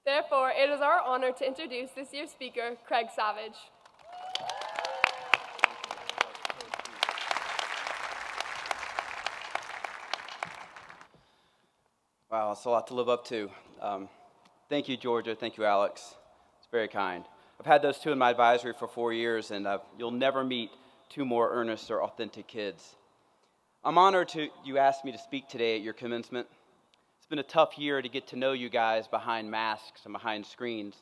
Therefore, it is our honor to introduce this year's speaker, Craig Savage. Wow, it's a lot to live up to. Thank you, Georgia. Thank you, Alex. It's very kind. I've had those two in my advisory for 4 years, and you'll never meet two more earnest or authentic kids. I'm honored you asked me to speak today at your commencement. It's been a tough year to get to know you guys behind masks and behind screens.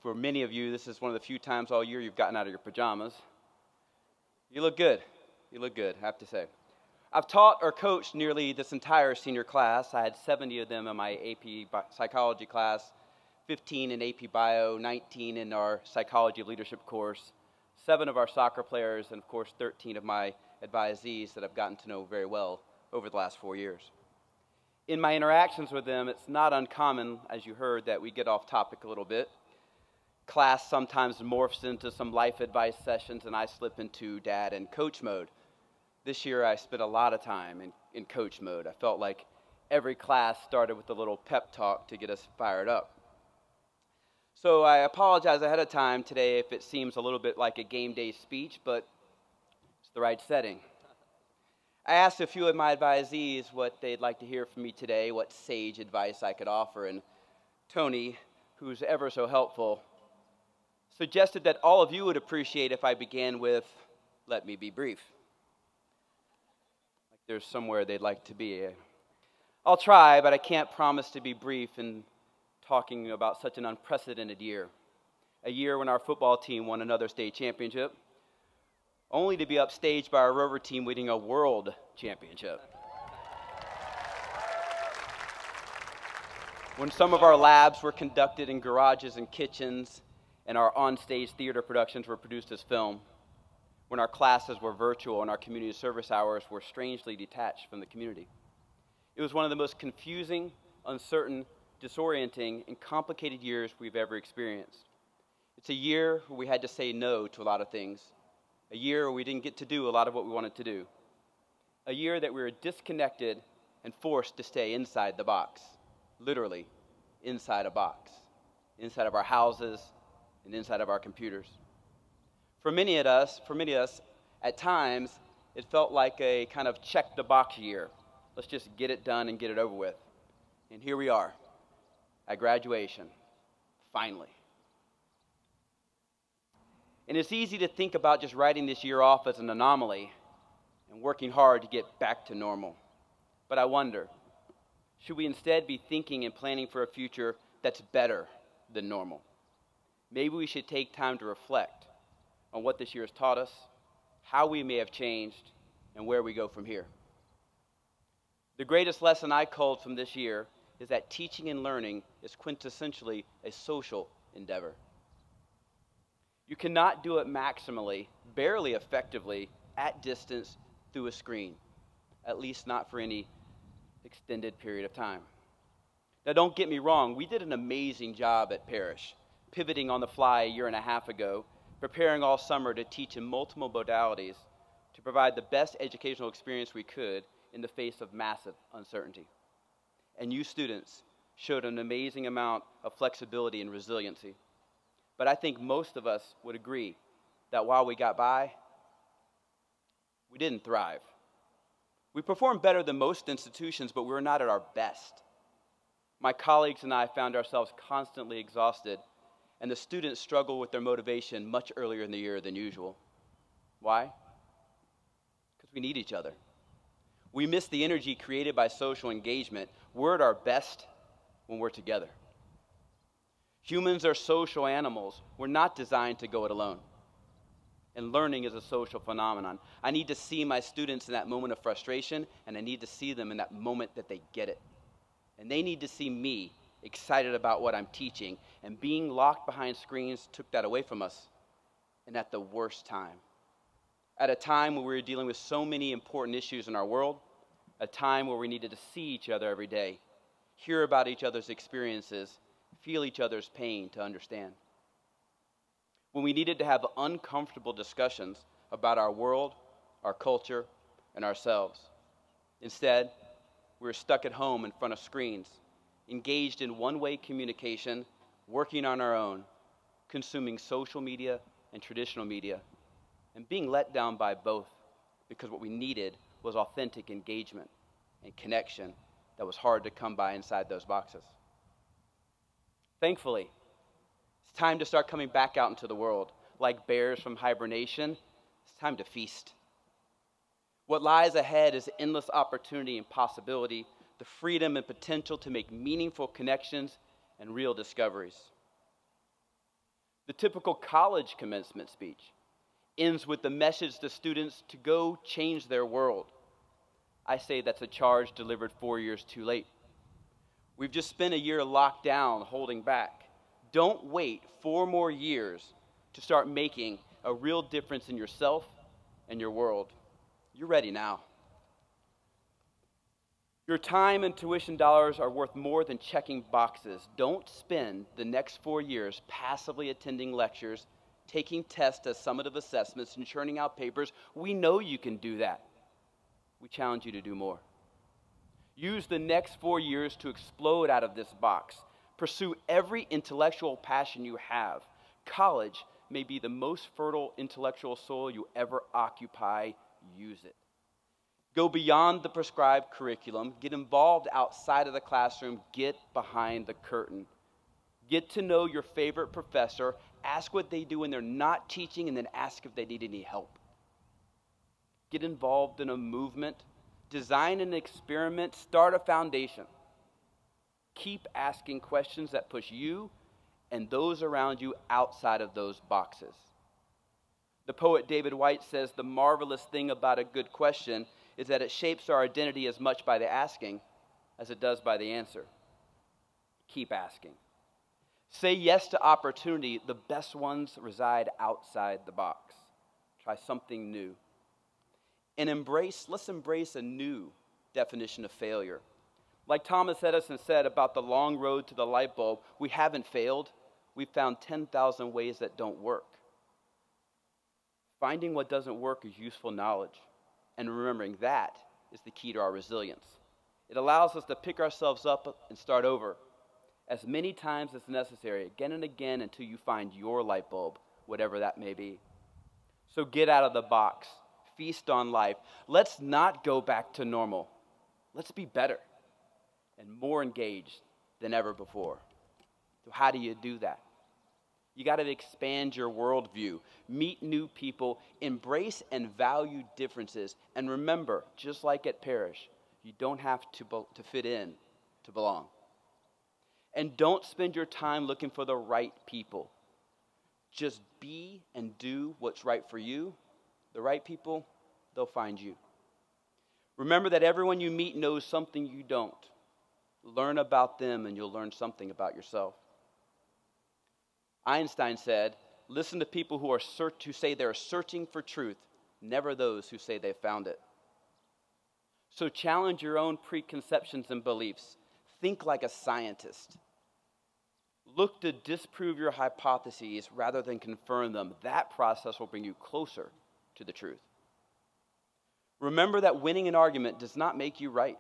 For many of you, this is one of the few times all year you've gotten out of your pajamas. You look good. You look good, I have to say. I've taught or coached nearly this entire senior class. I had 70 of them in my AP psychology class, 15 in AP Bio, 19 in our Psychology of Leadership course, 7 of our soccer players, and of course 13 of my advisees that I've gotten to know very well over the last 4 years. In my interactions with them, it's not uncommon, as you heard, that we get off topic a little bit. Class sometimes morphs into some life advice sessions, and I slip into dad and coach mode. This year, I spent a lot of time in coach mode. I felt like every class started with a little pep talk to get us fired up. So I apologize ahead of time today if it seems a little bit like a game day speech, but it's the right setting. I asked a few of my advisees what they'd like to hear from me today, what sage advice I could offer, and Tony, who's ever so helpful, suggested that all of you would appreciate if I began with, "Let me be brief." There's somewhere they'd like to be. I'll try, but I can't promise to be brief in talking about such an unprecedented year. A year when our football team won another state championship, only to be upstaged by our rover team winning a world championship. When some of our labs were conducted in garages and kitchens, and our onstage theater productions were produced as film. When our classes were virtual and our community service hours were strangely detached from the community. It was one of the most confusing, uncertain, disorienting, and complicated years we've ever experienced. It's a year where we had to say no to a lot of things. A year where we didn't get to do a lot of what we wanted to do. A year that we were disconnected and forced to stay inside the box. Literally, inside a box. Inside of our houses and inside of our computers. For many of us, at times, it felt like a kind of check-the-box year. Let's just get it done and get it over with. And here we are, at graduation, finally. And it's easy to think about just writing this year off as an anomaly and working hard to get back to normal. But I wonder, should we instead be thinking and planning for a future that's better than normal? Maybe we should take time to reflect on what this year has taught us, how we may have changed, and where we go from here. The greatest lesson I culled from this year is that teaching and learning is quintessentially a social endeavor. You cannot do it maximally, barely effectively, at distance through a screen, at least not for any extended period of time. Now, don't get me wrong, we did an amazing job at Parrish, pivoting on the fly a year and a half ago, preparing all summer to teach in multiple modalities to provide the best educational experience we could in the face of massive uncertainty. And you students showed an amazing amount of flexibility and resiliency. But I think most of us would agree that while we got by, we didn't thrive. We performed better than most institutions, but we were not at our best. My colleagues and I found ourselves constantly exhausted, and the students struggled with their motivation much earlier in the year than usual. Why? Because we need each other. We miss the energy created by social engagement. We're at our best when we're together. Humans are social animals. We're not designed to go it alone. And learning is a social phenomenon. I need to see my students in that moment of frustration, and I need to see them in that moment that they get it. And they need to see me excited about what I'm teaching, and being locked behind screens took that away from us, and at the worst time. At a time where we were dealing with so many important issues in our world, a time where we needed to see each other every day, hear about each other's experiences, feel each other's pain to understand. When we needed to have uncomfortable discussions about our world, our culture, and ourselves. Instead, we were stuck at home in front of screens, engaged in one-way communication, working on our own, consuming social media and traditional media, and being let down by both because what we needed was authentic engagement and connection that was hard to come by inside those boxes. Thankfully, it's time to start coming back out into the world. Like bears from hibernation, it's time to feast. What lies ahead is endless opportunity and possibility, the freedom and potential to make meaningful connections and real discoveries. The typical college commencement speech ends with the message to students to go change their world. I say that's a charge delivered 4 years too late. We've just spent a year locked down, holding back. Don't wait 4 more years to start making a real difference in yourself and your world. You're ready now. Your time and tuition dollars are worth more than checking boxes. Don't spend the next 4 years passively attending lectures, taking tests as summative assessments, and churning out papers. We know you can do that. We challenge you to do more. Use the next 4 years to explode out of this box. Pursue every intellectual passion you have. College may be the most fertile intellectual soil you ever occupy. Use it. Go beyond the prescribed curriculum. Get involved outside of the classroom. Get behind the curtain. Get to know your favorite professor. Ask what they do when they're not teaching, and then ask if they need any help. Get involved in a movement. Design an experiment. Start a foundation. Keep asking questions that push you and those around you outside of those boxes. The poet David White says the marvelous thing about a good question is that it shapes our identity as much by the asking as it does by the answer. Keep asking. Say yes to opportunity. The best ones reside outside the box. Try something new. And let's embrace a new definition of failure. Like Thomas Edison said about the long road to the light bulb, we haven't failed. We've found 10,000 ways that don't work. Finding what doesn't work is useful knowledge. And remembering that is the key to our resilience. It allows us to pick ourselves up and start over as many times as necessary, again and again, until you find your light bulb, whatever that may be. So get out of the box. Feast on life. Let's not go back to normal. Let's be better and more engaged than ever before. So how do you do that? You got to expand your worldview, meet new people, embrace and value differences, and remember, just like at Parish, you don't have to fit in to belong. And don't spend your time looking for the right people. Just be and do what's right for you. The right people, they'll find you. Remember that everyone you meet knows something you don't. Learn about them and you'll learn something about yourself. Einstein said, listen to people who say they're searching for truth, never those who say they've found it. So challenge your own preconceptions and beliefs. Think like a scientist. Look to disprove your hypotheses rather than confirm them. That process will bring you closer to the truth. Remember that winning an argument does not make you right.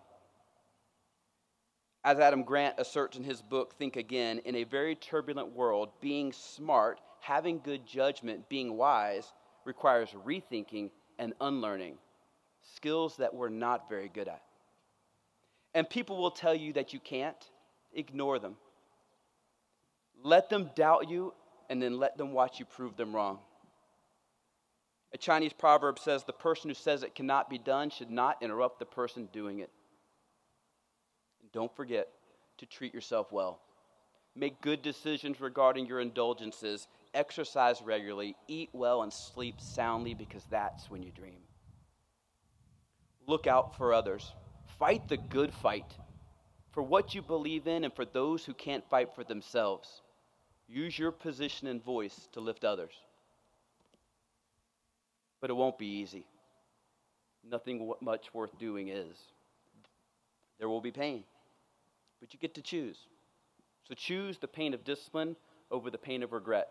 As Adam Grant asserts in his book, Think Again, in a very turbulent world, being smart, having good judgment, being wise, requires rethinking and unlearning, skills that we're not very good at. And people will tell you that you can't. Ignore them. Let them doubt you, and then let them watch you prove them wrong. A Chinese proverb says, the person who says it cannot be done should not interrupt the person doing it. And don't forget to treat yourself well. Make good decisions regarding your indulgences. Exercise regularly. Eat well and sleep soundly, because that's when you dream. Look out for others. Fight the good fight for what you believe in and for those who can't fight for themselves. Use your position and voice to lift others. But it won't be easy. Nothing much worth doing is. There will be pain, but you get to choose. So choose the pain of discipline over the pain of regret,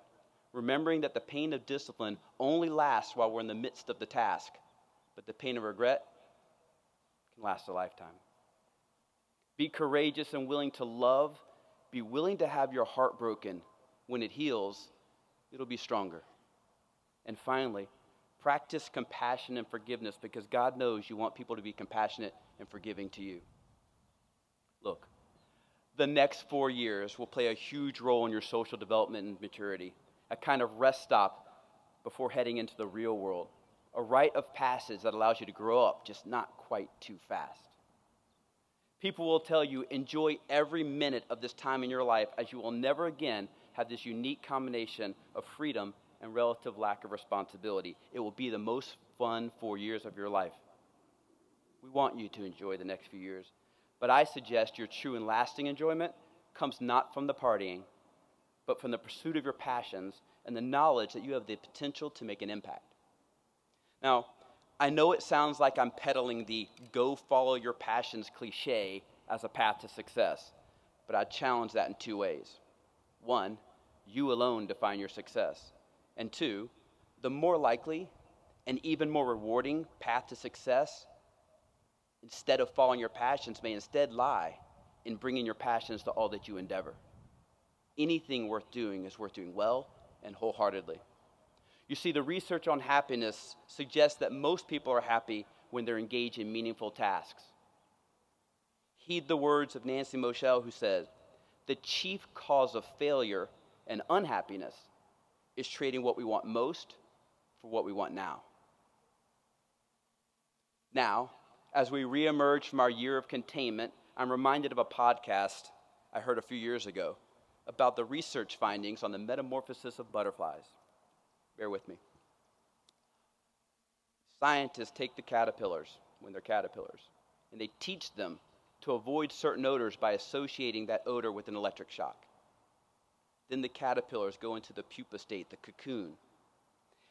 remembering that the pain of discipline only lasts while we're in the midst of the task, but the pain of regret can last a lifetime. Be courageous and willing to love. Be willing to have your heart broken. When it heals, it'll be stronger. And finally, practice compassion and forgiveness, because God knows you want people to be compassionate and forgiving to you. Look, the next 4 years will play a huge role in your social development and maturity, a kind of rest stop before heading into the real world, a rite of passage that allows you to grow up, just not quite too fast. People will tell you, enjoy every minute of this time in your life, as you will never again have this unique combination of freedom and relative lack of responsibility. It will be the most fun 4 years of your life. We want you to enjoy the next few years, but I suggest your true and lasting enjoyment comes not from the partying, but from the pursuit of your passions and the knowledge that you have the potential to make an impact. Now, I know it sounds like I'm peddling the go follow your passions cliche as a path to success, but I challenge that in 2 ways. 1, you alone define your success. And 2, the more likely and even more rewarding path to success, instead of following your passions, may instead lie in bringing your passions to all that you endeavor. Anything worth doing is worth doing well and wholeheartedly. You see, the research on happiness suggests that most people are happy when they're engaged in meaningful tasks. Heed the words of Nancy Moschel, who says, the chief cause of failure and unhappiness is trading what we want most for what we want now. Now, as we reemerge from our year of containment, I'm reminded of a podcast I heard a few years ago about the research findings on the metamorphosis of butterflies. Bear with me. Scientists take the caterpillars, when they're caterpillars, and they teach them to avoid certain odors by associating that odor with an electric shock. Then the caterpillars go into the pupa state, the cocoon.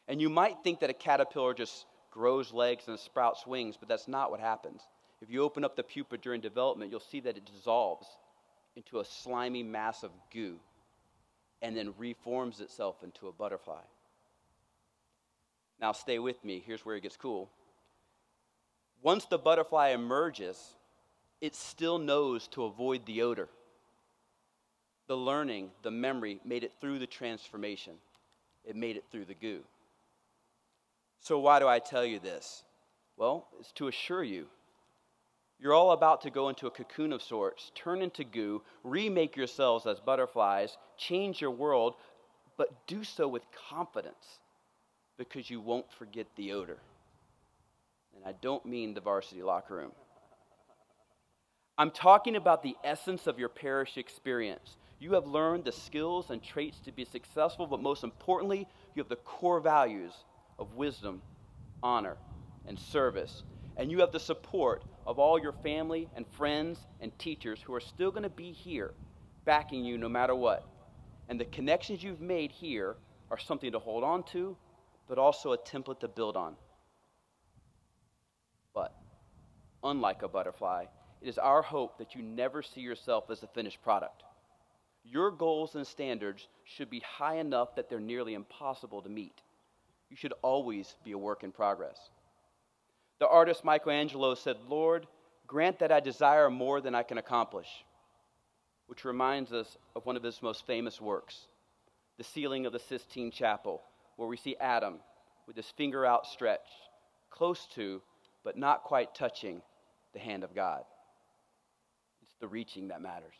And you might think that a caterpillar just grows legs and sprouts wings, but that's not what happens. If you open up the pupa during development, you'll see that it dissolves into a slimy mass of goo and then reforms itself into a butterfly. Now stay with me, here's where it gets cool. Once the butterfly emerges, it still knows to avoid the odor. The learning, the memory, made it through the transformation. It made it through the goo. So why do I tell you this? Well, it's to assure you. You're all about to go into a cocoon of sorts, turn into goo, remake yourselves as butterflies, change your world, but do so with confidence, because you won't forget the odor. And I don't mean the varsity locker room. I'm talking about the essence of your parish experience. You have learned the skills and traits to be successful, but most importantly, you have the core values of wisdom, honor, and service. And you have the support of all your family and friends and teachers who are still going to be here, backing you no matter what. And the connections you've made here are something to hold on to, but also a template to build on. But, unlike a butterfly, it is our hope that you never see yourself as a finished product. Your goals and standards should be high enough that they're nearly impossible to meet. You should always be a work in progress. The artist Michelangelo said, "Lord, grant that I desire more than I can accomplish," which reminds us of one of his most famous works, the ceiling of the Sistine Chapel, where we see Adam with his finger outstretched, close to, but not quite touching, the hand of God. It's the reaching that matters.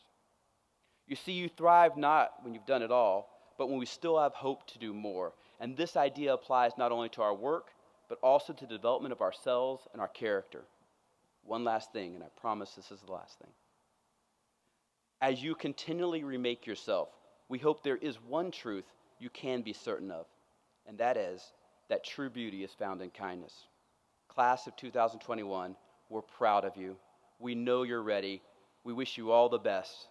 You see, you thrive not when you've done it all, but when we still have hope to do more. And this idea applies not only to our work, but also to the development of ourselves and our character. One last thing, and I promise this is the last thing. As you continually remake yourself, we hope there is one truth you can be certain of, and that is that true beauty is found in kindness. Class of 2021, we're proud of you. We know you're ready. We wish you all the best.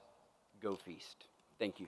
Go feast. Thank you.